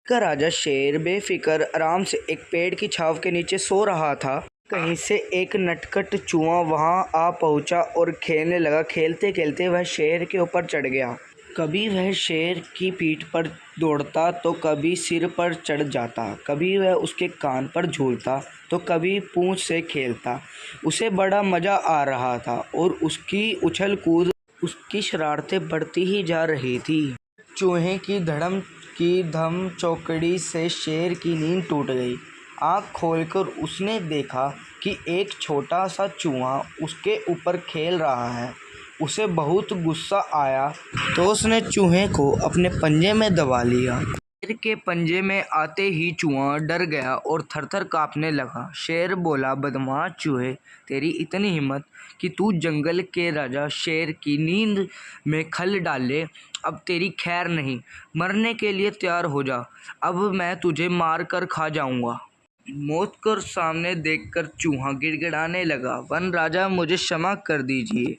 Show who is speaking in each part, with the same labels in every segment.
Speaker 1: का राजा शेर बेफिक्र आराम से एक पेड़ की छांव के नीचे सो रहा था। कहीं से एक नटखट चूहा वहां आ पहुंचा और खेलने लगा। खेलते खेलते वह शेर के ऊपर चढ़ गया। कभी वह शेर की पीठ पर दौड़ता तो कभी सिर पर चढ़ जाता, कभी वह उसके कान पर झूलता तो कभी पूंछ से खेलता। उसे बड़ा मज़ा आ रहा था और उसकी उछल कूद, उसकी शरारतें बढ़ती ही जा रही थी। चूहे की धड़म की धम चौकड़ी से शेर की नींद टूट गई। आँख खोलकर उसने देखा कि एक छोटा सा चूहा उसके ऊपर खेल रहा है। उसे बहुत गुस्सा आया तो उसने चूहे को अपने पंजे में दबा लिया। शेर के पंजे में आते ही चूहा डर गया और थरथर कांपने लगा। शेर बोला, बदमाश चूहे, तेरी इतनी हिम्मत कि तू जंगल के राजा शेर की नींद में खल डाले। अब तेरी खैर नहीं, मरने के लिए तैयार हो जा। अब मैं तुझे मार कर खा जाऊंगा। मौत को सामने देखकर चूहा गिड़गिड़ाने लगा, वन राजा, मुझे क्षमा कर दीजिए,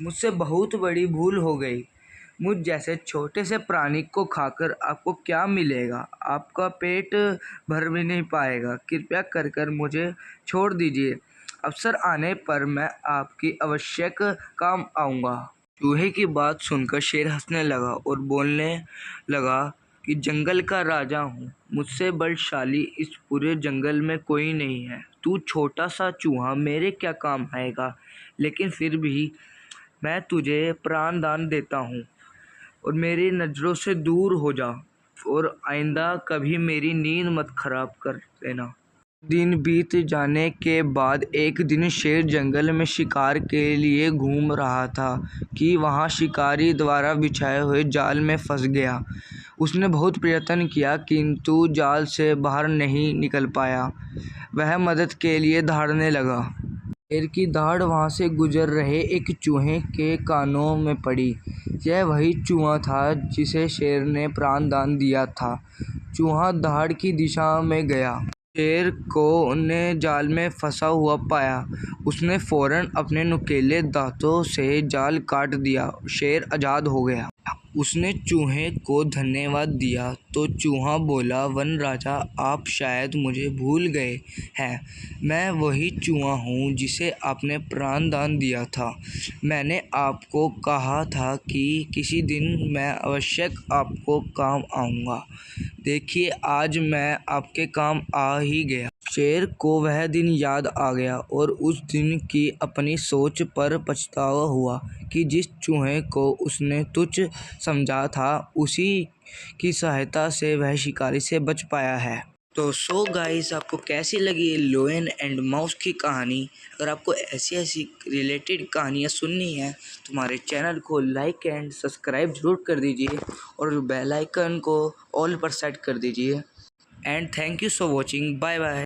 Speaker 1: मुझसे बहुत बड़ी भूल हो गई। मुझ जैसे छोटे से प्राणी को खाकर आपको क्या मिलेगा? आपका पेट भर भी नहीं पाएगा। कृपया कर मुझे छोड़ दीजिए। अवसर आने पर मैं आपकी आवश्यक काम आऊँगा। चूहे की बात सुनकर शेर हंसने लगा और बोलने लगा कि जंगल का राजा हूँ, मुझसे बलशाली इस पूरे जंगल में कोई नहीं है। तू छोटा सा चूहा मेरे क्या काम आएगा, लेकिन फिर भी मैं तुझे प्राण दान देता हूँ और मेरी नज़रों से दूर हो जा और आइंदा कभी मेरी नींद मत खराब कर देना। दिन बीत जाने के बाद एक दिन शेर जंगल में शिकार के लिए घूम रहा था कि वहां शिकारी द्वारा बिछाए हुए जाल में फंस गया। उसने बहुत प्रयत्न किया किंतु जाल से बाहर नहीं निकल पाया। वह मदद के लिए दहाड़ने लगा। शेर की दहाड़ वहां से गुजर रहे एक चूहे के कानों में पड़ी। यह वही चूहा था जिसे शेर ने प्राण दान दिया था। चूहा दहाड़ की दिशा में गया। शेर को ने जाल में फंसा हुआ पाया। उसने फौरन अपने नुकीले दांतों से जाल काट दिया। शेर आज़ाद हो गया। उसने चूहे को धन्यवाद दिया तो चूहा बोला, वन राजा, आप शायद मुझे भूल गए हैं। मैं वही चूहा हूँ जिसे आपने प्राण दान दिया था। मैंने आपको कहा था कि किसी दिन मैं अवश्य आपको काम आऊँगा। देखिए, आज मैं आपके काम आ ही गया। शेर को वह दिन याद आ गया और उस दिन की अपनी सोच पर पछतावा हुआ कि जिस चूहे को उसने तुच्छ समझा था, उसी की सहायता से वह शिकारी से बच पाया है। तो सो गाइस, आपको कैसी लगी लायन एंड माउस की कहानी? अगर आपको ऐसी रिलेटेड कहानियाँ सुननी है तो हमारे चैनल को लाइक एंड सब्सक्राइब जरूर कर दीजिए और बेल आइकन को ऑल पर सेट कर दीजिए। And thank you for watching. Bye bye.